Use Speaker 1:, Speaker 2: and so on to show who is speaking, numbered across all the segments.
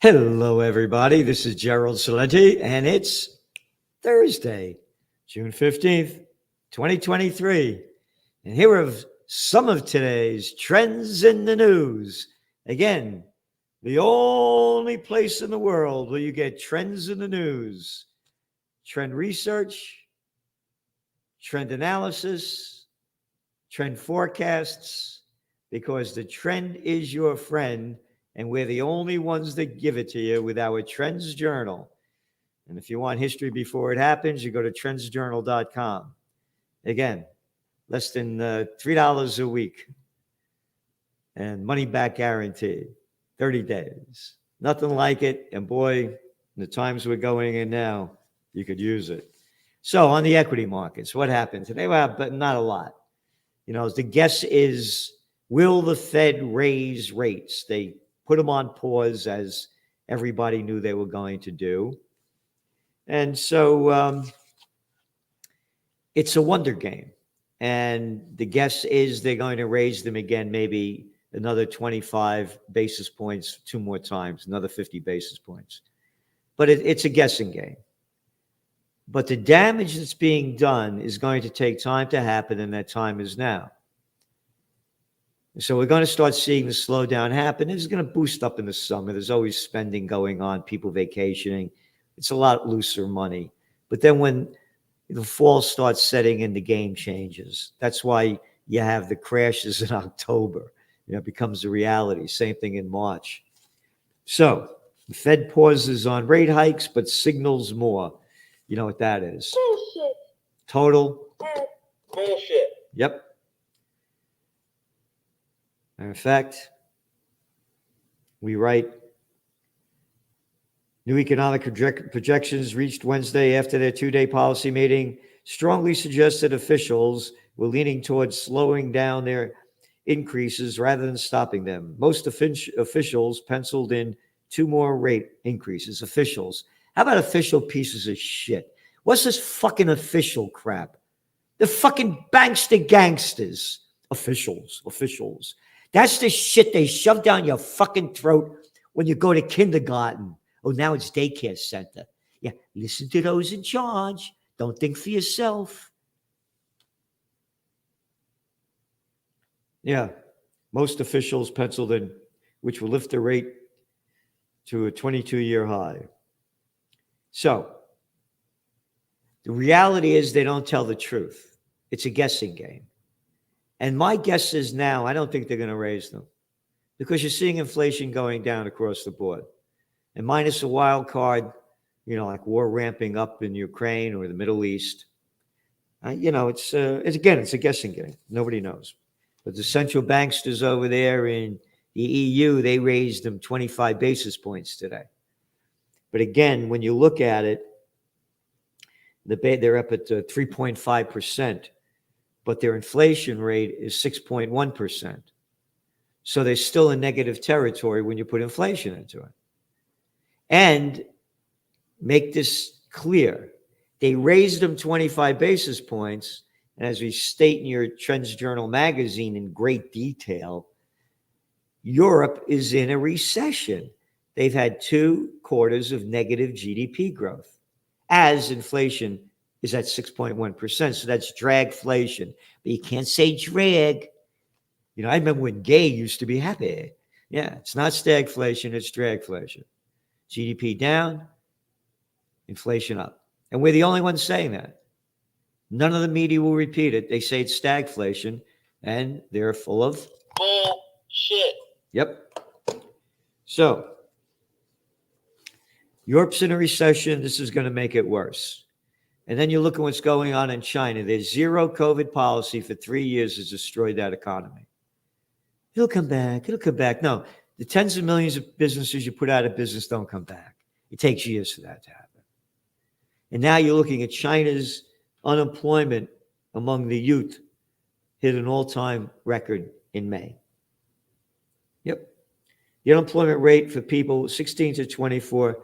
Speaker 1: Hello, everybody. This is Gerald Salenti, and it's Thursday, June 15th, 2023. And here are some of today's trends in the news. Again, the only place in the world where you get trends in the news, trend research, trend analysis, trend forecasts, because the trend is your friend. And we're the only ones that give it to you with our Trends Journal. And if you want history before it happens, you go to trendsjournal.com. Again, less than $3 a week. And money back guarantee, 30 days. Nothing like it. And boy, in the times we're going in now, you could use it. So on the equity markets, what happened today? Well, but not a lot. The guess is, will the Fed raise rates? They put them on pause, as everybody knew they were going to do. And so it's a wonder game. And the guess is they're going to raise them again, maybe another 25 basis points, two more times, another 50 basis points. But it's a guessing game. But the damage that's being done is going to take time to happen, and that time is now. So we're going to start seeing the slowdown happen. It's going to boost up in the summer. There's always spending going on, people vacationing. It's a lot looser money. But then when the fall starts setting in, the game changes. That's why you have the crashes in October. It becomes a reality. Same thing in March. So the Fed pauses on rate hikes, but signals more. You know what that is?
Speaker 2: Bullshit.
Speaker 1: Total
Speaker 2: Bullshit.
Speaker 1: Yep. In fact, we write, new economic projections reached Wednesday after their two-day policy meeting strongly suggested officials were leaning towards slowing down their increases rather than stopping them. Most officials penciled in two more rate increases. Officials. How about official pieces of shit? What's this fucking official crap? The fucking bankster gangsters. Officials. That's the shit they shove down your fucking throat when you go to kindergarten. Oh, now it's daycare center. Yeah, listen to those in charge. Don't think for yourself. Yeah, most officials penciled in, which will lift the rate to a 22-year high. So, the reality is they don't tell the truth. It's a guessing game. And my guess is now, I don't think they're going to raise them, because you're seeing inflation going down across the board. And minus a wild card, like war ramping up in Ukraine or the Middle East, it's a guessing game. Nobody knows. But the central banksters over there in the EU, they raised them 25 basis points today. But again, when you look at it, they're up at 3.5%. But their inflation rate is 6.1%. So they're still in negative territory when you put inflation into it. And make this clear, they raised them 25 basis points, and as we state in your Trends Journal magazine in great detail, Europe is in a recession. They've had 2 quarters of negative GDP growth, as inflation is at 6.1%. So that's dragflation. But you can't say drag. I remember when gay used to be happy. Yeah, it's not stagflation, it's dragflation. GDP down, inflation up. And we're the only ones saying that. None of the media will repeat it. They say it's stagflation, and they're full of
Speaker 2: bullshit.
Speaker 1: Yep. So, Europe's in a recession. This is going to make it worse. And then you look at what's going on in China. Their zero COVID policy for 3 years has destroyed that economy. It'll come back. No, the tens of millions of businesses you put out of business don't come back. It takes years for that to happen. And now you're looking at China's unemployment among the youth hit an all-time record in May. Yep. The unemployment rate for people 16 to 24,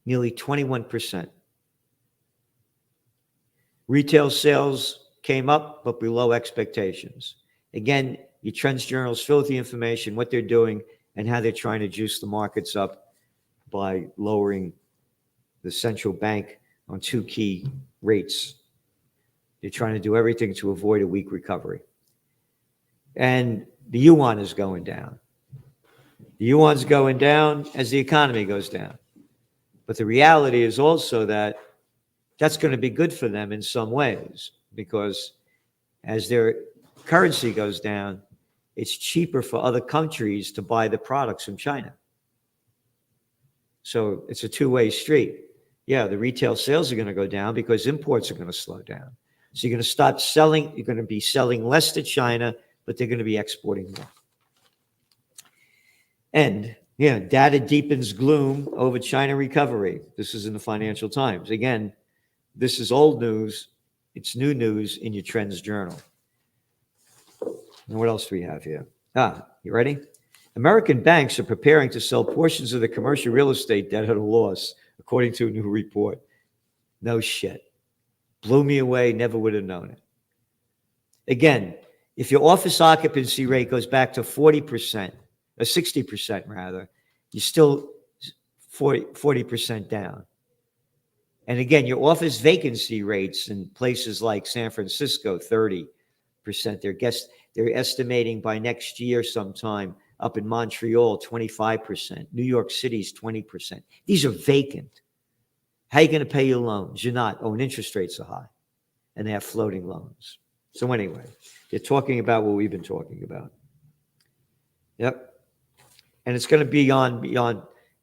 Speaker 1: nearly 21%. Retail sales came up, but below expectations. Again, your Trends Journal's filthy information, what they're doing, and how they're trying to juice the markets up by lowering the central bank on two key rates. They're trying to do everything to avoid a weak recovery. And the yuan is going down. The yuan's going down as the economy goes down. But the reality is also that that's going to be good for them in some ways, because as their currency goes down, it's cheaper for other countries to buy the products from China. So it's a two-way street. Yeah, the retail sales are going to go down because imports are going to slow down. So you're going to stop selling, you're going to be selling less to China, but they're going to be exporting more. And yeah, data deepens gloom over China recovery. This is in the Financial Times. Again, this is old news. It's new news in your Trends Journal. And what else do we have here? You ready? American banks are preparing to sell portions of the commercial real estate debt at a loss, according to a new report. No shit. Blew me away. Never would have known it. Again, if your office occupancy rate goes back to 40%, or 60% rather, you're still 40% down. And again, your office vacancy rates in places like San Francisco, 30%. They're estimating by next year sometime. Up in Montreal, 25%. New York City's 20%. These are vacant. How are you going to pay your loans? You're not. Oh, and interest rates are high. And they have floating loans. So anyway, they're talking about what we've been talking about. Yep. And it's going to be beyond,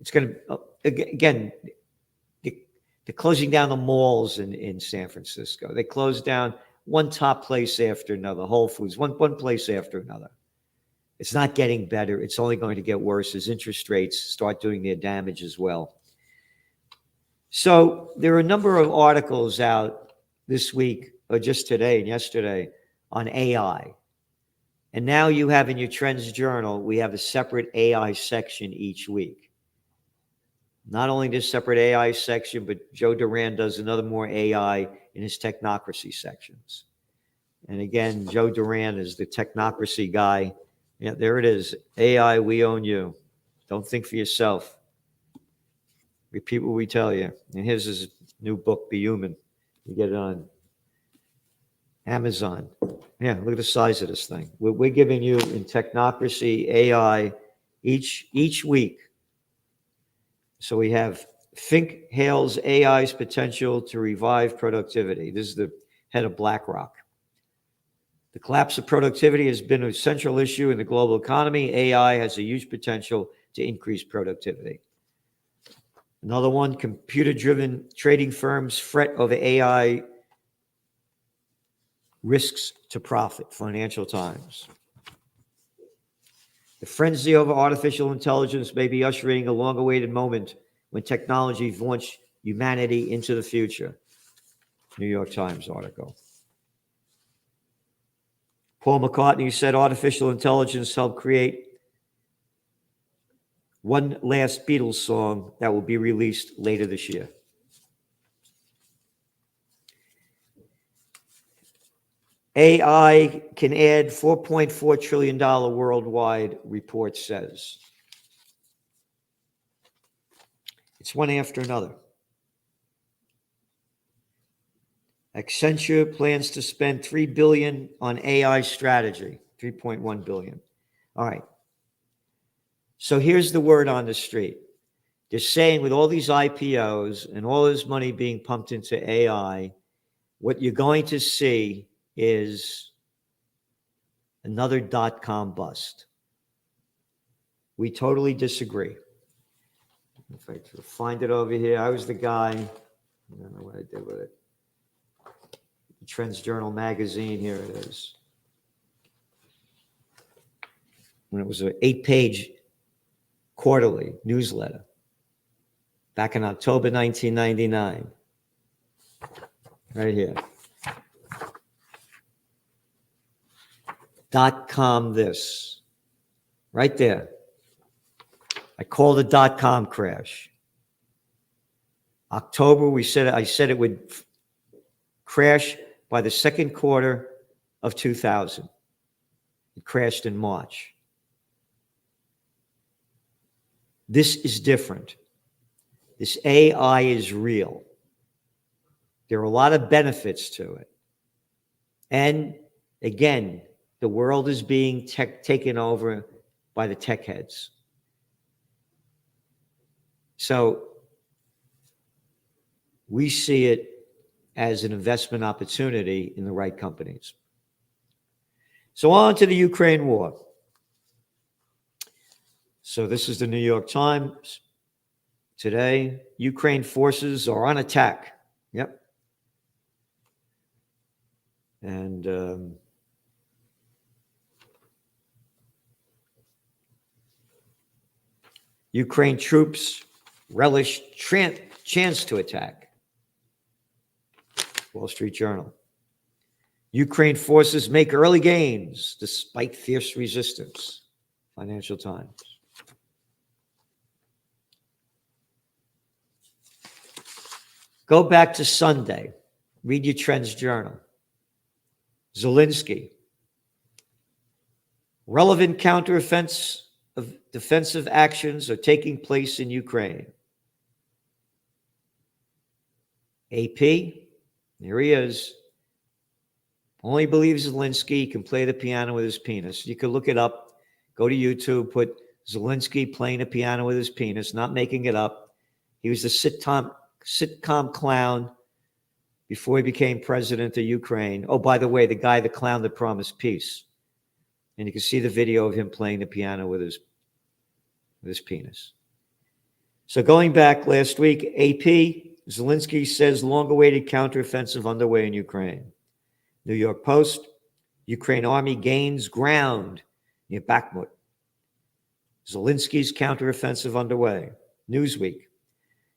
Speaker 1: it's going to, again, they're closing down the malls in San Francisco. They closed down one top place after another, Whole Foods, one place after another. It's not getting better. It's only going to get worse as interest rates start doing their damage as well. So there are a number of articles out this week, or just today and yesterday, on AI. And now you have in your Trends Journal, we have a separate AI section each week. Not only this separate AI section, but Joe Duran does another more AI in his technocracy sections. And again, Joe Duran is the technocracy guy. Yeah, there it is. AI, we own you. Don't think for yourself. Repeat what we tell you. And here's his new book, Be Human. You get it on Amazon. Yeah, look at the size of this thing. We're giving you in technocracy, AI, each week. So we have Fink hails AI's potential to revive productivity. This is the head of BlackRock. The collapse of productivity has been a central issue in the global economy. AI has a huge potential to increase productivity. Another one, computer-driven trading firms fret over AI risks to profit, Financial Times. The frenzy over artificial intelligence may be ushering a long-awaited moment when technology launch humanity into the future, New York Times article. Paul McCartney said artificial intelligence helped create one last Beatles song that will be released later this year. AI can add $4.4 trillion worldwide, report says. It's one after another. Accenture plans to spend $3 billion on AI strategy, $3.1 billion. All right. So here's the word on the street. They're saying with all these IPOs and all this money being pumped into AI, what you're going to see is another dot-com bust. We totally disagree. If I find it over here, I was the guy, I don't know what I did with it. The Trends Journal magazine, here it is. When it was an 8-page quarterly newsletter back in October 1999. Right here. .com this. Right there. I called a .com crash. October, I said it would crash by the second quarter of 2000. It crashed in March. This is different. This AI is real. There are a lot of benefits to it. And again, the world is being taken over by the tech heads. So we see it as an investment opportunity in the right companies. So on to the Ukraine war. So this is the New York Times. Today, Ukraine forces are on attack. Yep. And Ukraine troops relish chance to attack. Wall Street Journal. Ukraine forces make early gains despite fierce resistance. Financial Times. Go back to Sunday. Read your Trends Journal. Zelensky. Relevant counteroffensive defensive actions are taking place in Ukraine. AP, here he is. Only believes Zelensky can play the piano with his penis. You can look it up. Go to YouTube, put Zelensky playing the piano with his penis, not making it up. He was the sitcom clown before he became president of Ukraine. Oh, by the way, the guy, the clown that promised peace. And you can see the video of him playing the piano with his penis. So going back last week, AP, Zelensky says long-awaited counteroffensive underway in Ukraine. New York Post, Ukraine army gains ground near Bakhmut. Zelensky's counteroffensive underway. Newsweek,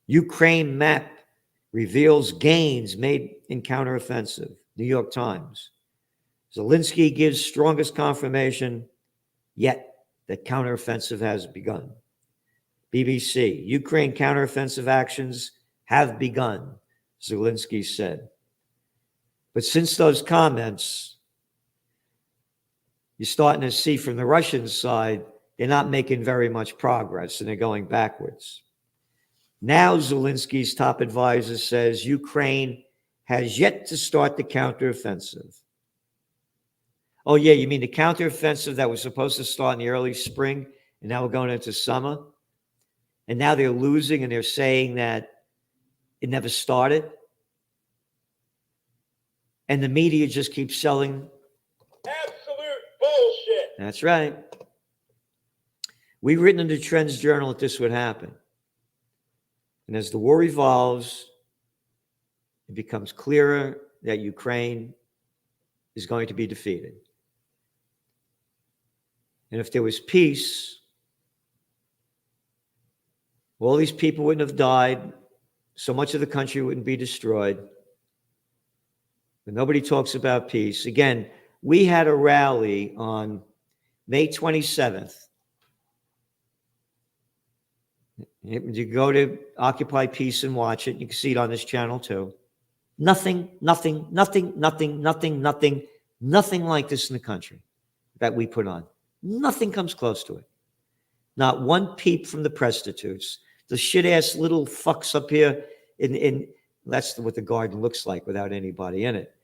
Speaker 1: Ukraine map reveals gains made in counteroffensive. New York Times, Zelensky gives strongest confirmation yet that counteroffensive has begun. BBC, Ukraine counteroffensive actions have begun, Zelensky said. But since those comments, you're starting to see from the Russian side, they're not making very much progress and they're going backwards. Now Zelensky's top advisor says Ukraine has yet to start the counteroffensive. Oh yeah, you mean the counteroffensive that was supposed to start in the early spring and now we're going into summer? And now they're losing and they're saying that it never started? And the media just keeps selling.
Speaker 2: Absolute bullshit.
Speaker 1: That's right. We've written in the Trends Journal that this would happen. And as the war evolves, it becomes clearer that Ukraine is going to be defeated. And if there was peace, all these people wouldn't have died. So much of the country wouldn't be destroyed. But nobody talks about peace. Again, we had a rally on May 27th. You go to Occupy Peace and watch it. You can see it on this channel too. Nothing like this in the country that we put on. Nothing comes close to it. Not one peep from the prostitutes. The shit-ass little fucks up here in that's what the garden looks like without anybody in it.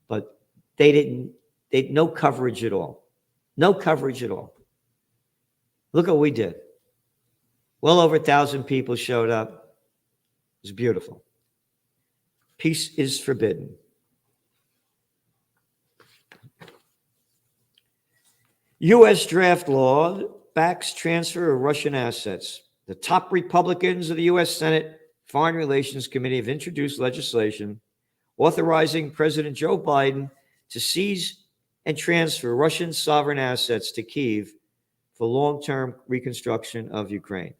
Speaker 1: But they no coverage at all. No coverage at all. Look what we did. Well over 1,000 people showed up. It was beautiful. Peace is forbidden. U.S. draft law backs transfer of Russian assets. The top Republicans of the U.S. Senate Foreign Relations Committee have introduced legislation authorizing President Joe Biden to seize and transfer Russian sovereign assets to Kyiv for long-term reconstruction of Ukraine.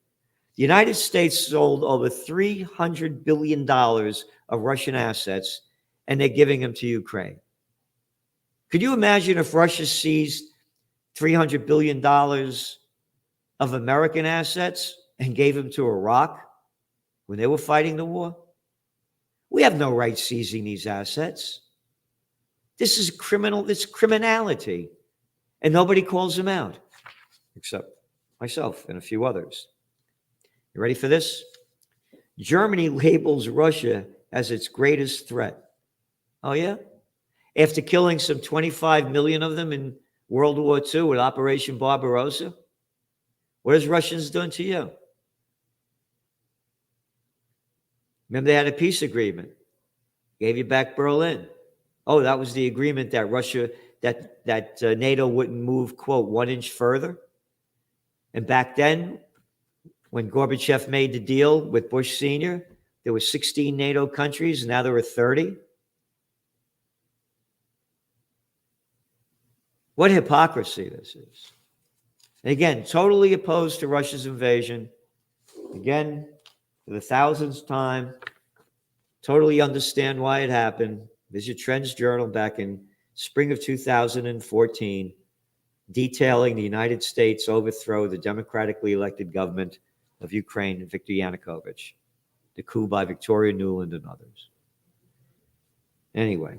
Speaker 1: The United States sold over $300 billion of Russian assets, and they're giving them to Ukraine. Could you imagine if Russia seized $300 billion of American assets and gave them to Iraq when they were fighting the war? We have no right seizing these assets. This is criminal. It's criminality. And nobody calls them out, except myself and a few others. You ready for this? Germany labels Russia as its greatest threat. Oh, yeah? After killing some 25 million of them in World War II with Operation Barbarossa? What has Russians done to you? Remember, they had a peace agreement. Gave you back Berlin. Oh, that was the agreement that Russia, that NATO wouldn't move, quote, 1 inch further. And back then, when Gorbachev made the deal with Bush Sr., there were 16 NATO countries, and now there are 30. What hypocrisy this is. And again, totally opposed to Russia's invasion. Again, for the thousandth time, totally understand why it happened. Visit Trends Journal back in spring of 2014, detailing the United States overthrow the democratically elected government of Ukraine and Viktor Yanukovych, the coup by Victoria Nuland and others. Anyway,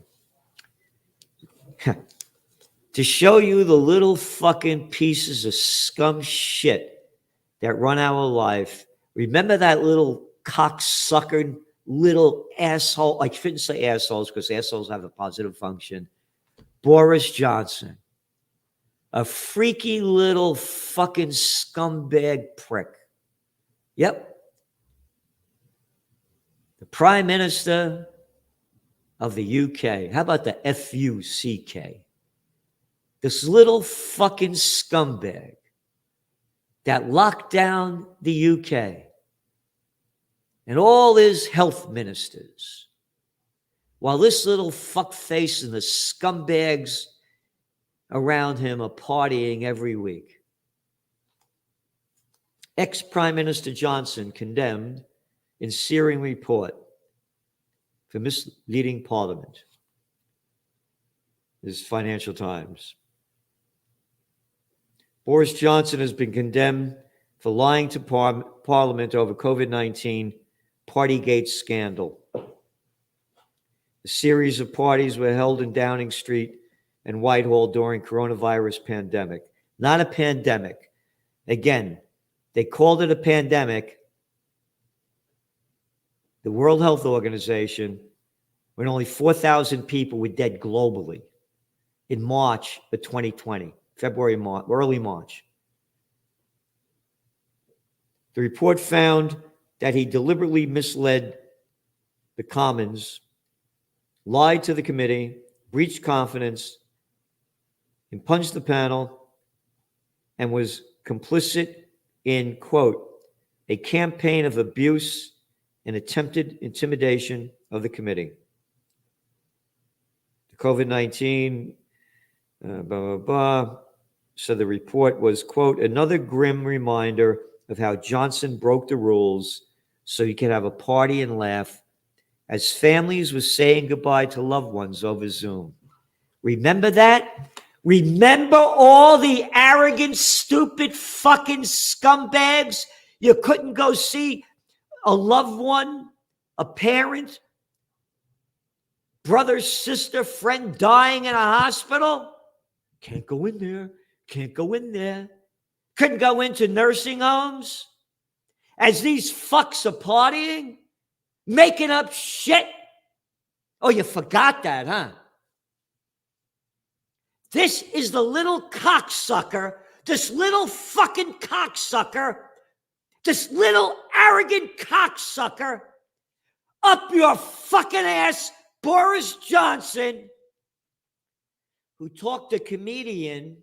Speaker 1: to show you the little fucking pieces of scum shit that run our life, remember that little cocksucker, little asshole, I shouldn't say assholes because assholes have a positive function, Boris Johnson. A freaky little fucking scumbag prick. Yep. The Prime Minister of the UK. How about the F-U-C-K? This little fucking scumbag that locked down the UK and all his health ministers, while this little fuckface and the scumbags around him are partying every week. Ex-Prime Minister Johnson condemned in searing report for misleading Parliament. This is Financial Times. Boris Johnson has been condemned for lying to Parliament over COVID-19 Partygate scandal. A series of parties were held in Downing Street and Whitehall during coronavirus pandemic. Not a pandemic. Again, they called it a pandemic. The World Health Organization, when only 4,000 people were dead globally in March of 2020, February, March, early March. The report found that he deliberately misled the Commons, lied to the committee, breached confidence, impunged the panel, and was complicit in, quote, a campaign of abuse and attempted intimidation of the committee. The COVID-19, blah, blah, blah. So the report was, quote, another grim reminder of how Johnson broke the rules so he could have a party and laugh as families were saying goodbye to loved ones over Zoom. Remember that? Remember all the arrogant, stupid fucking scumbags? You couldn't go see a loved one, a parent, brother, sister, friend dying in a hospital? Can't go in there. Can't go in there. Couldn't go into nursing homes as these fucks are partying, making up shit. Oh, you forgot that, huh? This is the little cocksucker, this little fucking cocksucker, this little arrogant cocksucker up your fucking ass, Boris Johnson, who talked to a comedian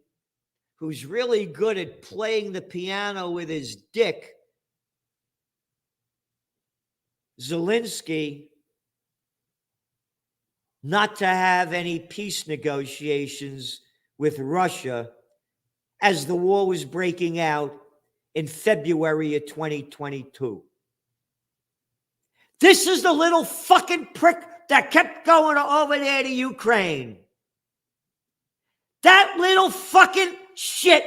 Speaker 1: who's really good at playing the piano with his dick, Zelensky, not to have any peace negotiations with Russia as the war was breaking out in February of 2022. This is the little fucking prick that kept going over there to Ukraine. That little fucking shit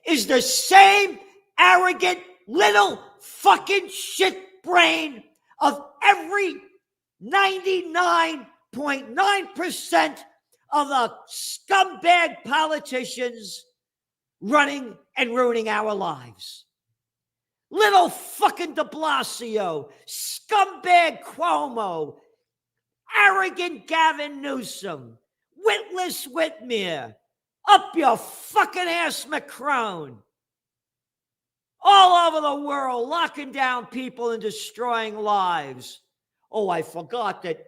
Speaker 1: is the same arrogant little fucking shit brain of every 99.9% of the scumbag politicians running and ruining our lives. Little fucking de Blasio, scumbag Cuomo, arrogant Gavin Newsom, witless Whitmer, up your fucking ass Macron. All over the world, locking down people and destroying lives. Oh, I forgot that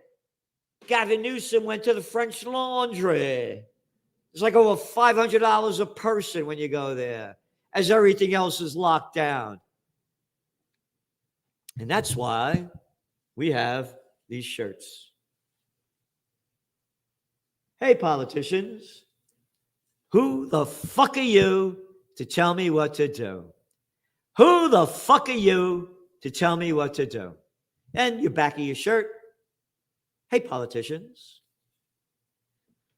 Speaker 1: Gavin Newsom went to the French Laundry. It's like over $500 a person when you go there, as everything else is locked down. And that's why we have these shirts. Hey, politicians, who the fuck are you to tell me what to do? Who the fuck are you to tell me what to do? And your back of your shirt. Hey, politicians.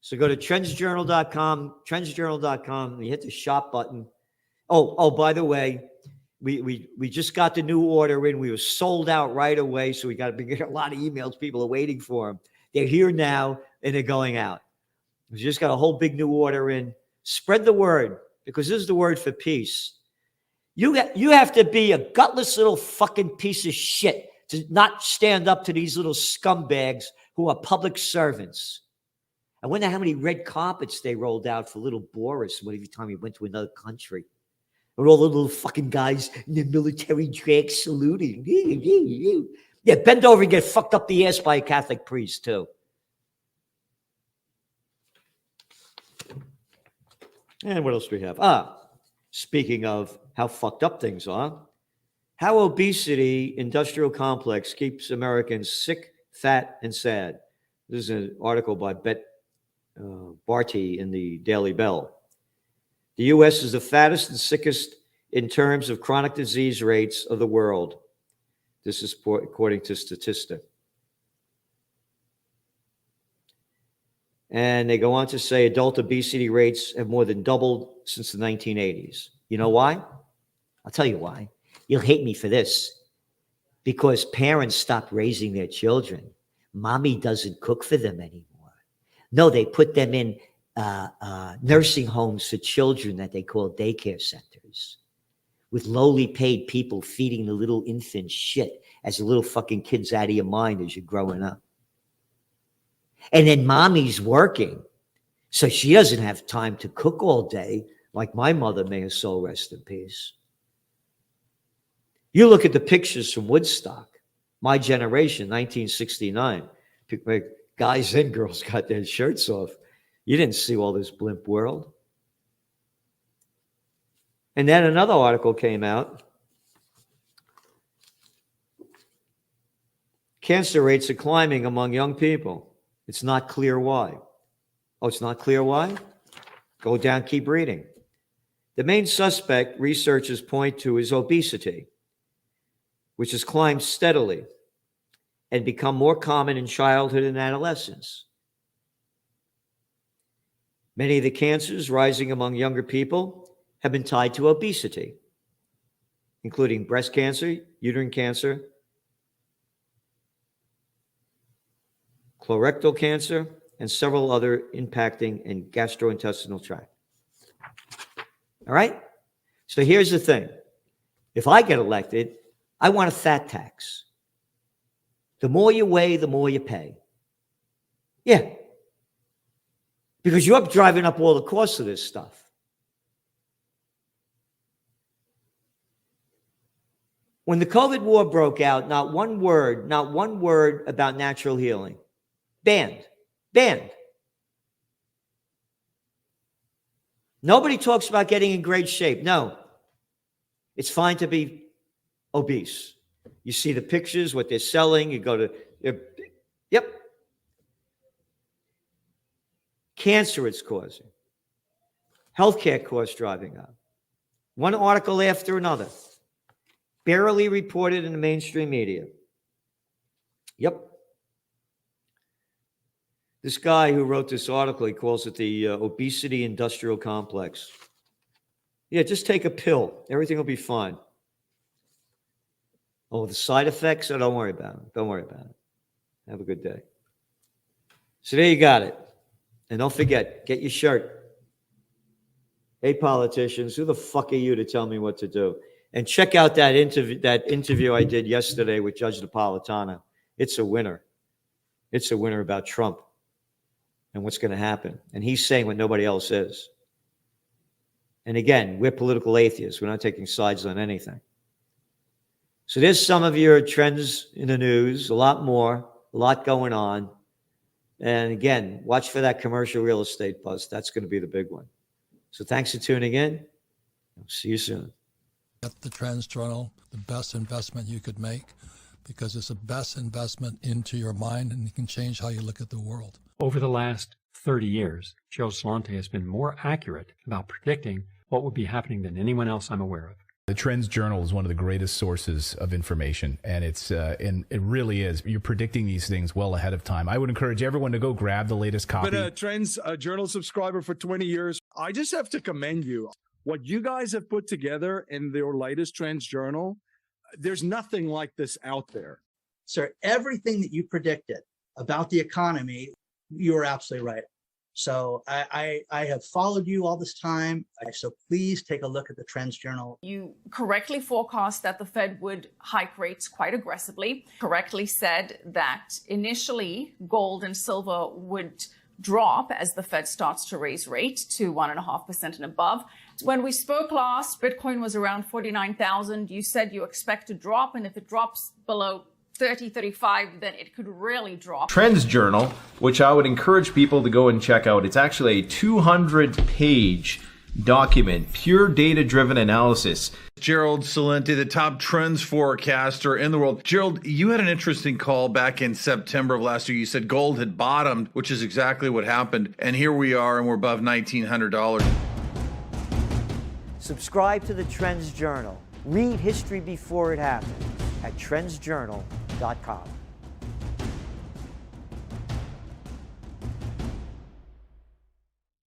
Speaker 1: So go to trendsjournal.com, trendsjournal.com, and you hit the shop button. Oh, by the way, we just got the new order in. We were sold out right away, so we got to get a lot of emails. People are waiting for them. They're here now, and they're going out. We just got a whole big new order in. Spread the word, because this is the word for peace. You have to be a gutless little fucking piece of shit to not stand up to these little scumbags who are public servants. I wonder how many red carpets they rolled out for little Boris every time he went to another country. Or all the little fucking guys in the military drag saluting. Yeah, bend over and get fucked up the ass by a Catholic priest, too. And what else do we have? Speaking of how fucked up things are, how obesity industrial complex keeps Americans sick, fat, and sad. This is an article by Bet Barty in the Daily Bell. The U.S. is the fattest and sickest in terms of chronic disease rates of the world. This is according to Statista. And they go on to say adult obesity rates have more than doubled since the 1980s. You know why? I'll tell you why. You'll hate me for this. Because parents stopped raising their children. Mommy doesn't cook for them anymore. No, they put them in nursing homes for children that they call daycare centers with lowly paid people feeding the little infant shit as the little fucking kid's out of your mind as you're growing up. And then mommy's working, so she doesn't have time to cook all day like my mother, may her soul rest in peace. You look at the pictures from Woodstock, my generation, 1969, guys and girls got their shirts off. You didn't see all this blimp world. And then another article came out. Cancer rates are climbing among young people. It's not clear why. Oh, it's not clear why? Go down, keep reading. The main suspect researchers point to is obesity, which has climbed steadily and become more common in childhood and adolescence. Many of the cancers rising among younger people have been tied to obesity, including breast cancer, uterine cancer, colorectal cancer, and several other impacting in gastrointestinal tract. All right? So here's the thing. If I get elected, I want a fat tax. The more you weigh, the more you pay. Yeah. Because you're driving up all the costs of this stuff. When the COVID war broke out, not one word about natural healing. Banned. Nobody talks about getting in great shape. No. It's fine to be obese. You see the pictures, what they're selling. You go to, yep. Cancer it's causing. Healthcare costs driving up. One article after another. Barely reported in the mainstream media. Yep. This guy who wrote this article, he calls it the obesity industrial complex. Yeah, just take a pill. Everything will be fine. Oh, the side effects? Oh, don't worry about it. Don't worry about it. Have a good day. So there you got it. And don't forget, get your shirt. Hey, politicians, who the fuck are you to tell me what to do? And check out that interview I did yesterday with Judge Napolitano. It's a winner. It's a winner about Trump and what's going to happen. And he's saying what nobody else is. And again, we're political atheists. We're not taking sides on anything. So there's some of your trends in the news, a lot more, a lot going on. And again, watch for that commercial real estate buzz. That's going to be the big one. So thanks for tuning in. I'll see you soon.
Speaker 3: Get the Trends Journal, the best investment you could make, because it's the best investment into your mind, and it can change how you look at the world.
Speaker 4: Over the last 30 years, Gerald Celente has been more accurate about predicting what would be happening than anyone else I'm aware of.
Speaker 5: The Trends Journal is one of the greatest sources of information, and and it really is. You're predicting these things well ahead of time. I would encourage everyone to go grab the latest copy.
Speaker 6: Been a Trends Journal subscriber for 20 years. I just have to commend you. What you guys have put together in your latest Trends Journal, there's nothing like this out there.
Speaker 7: Sir, everything that you predicted about the economy, you were absolutely right. So I have followed you all this time. So please take a look at the Trends Journal.
Speaker 8: You correctly forecast that the Fed would hike rates quite aggressively, correctly said that initially gold and silver would drop as the Fed starts to raise rate to 1.5% and above. When we spoke last, Bitcoin was around 49,000. You said you expect to drop, and if it drops below 30, 35, then it could really drop.
Speaker 9: Trends Journal, which I would encourage people to go and check out. It's actually a 200-page document, pure data-driven analysis.
Speaker 10: Gerald Celente, the top trends forecaster in the world. Gerald, you had an interesting call back in September of last year. You said gold had bottomed, which is exactly what happened. And here we are, and we're above $1,900.
Speaker 1: Subscribe to the Trends Journal. Read history before it happened at trendsjournal.com.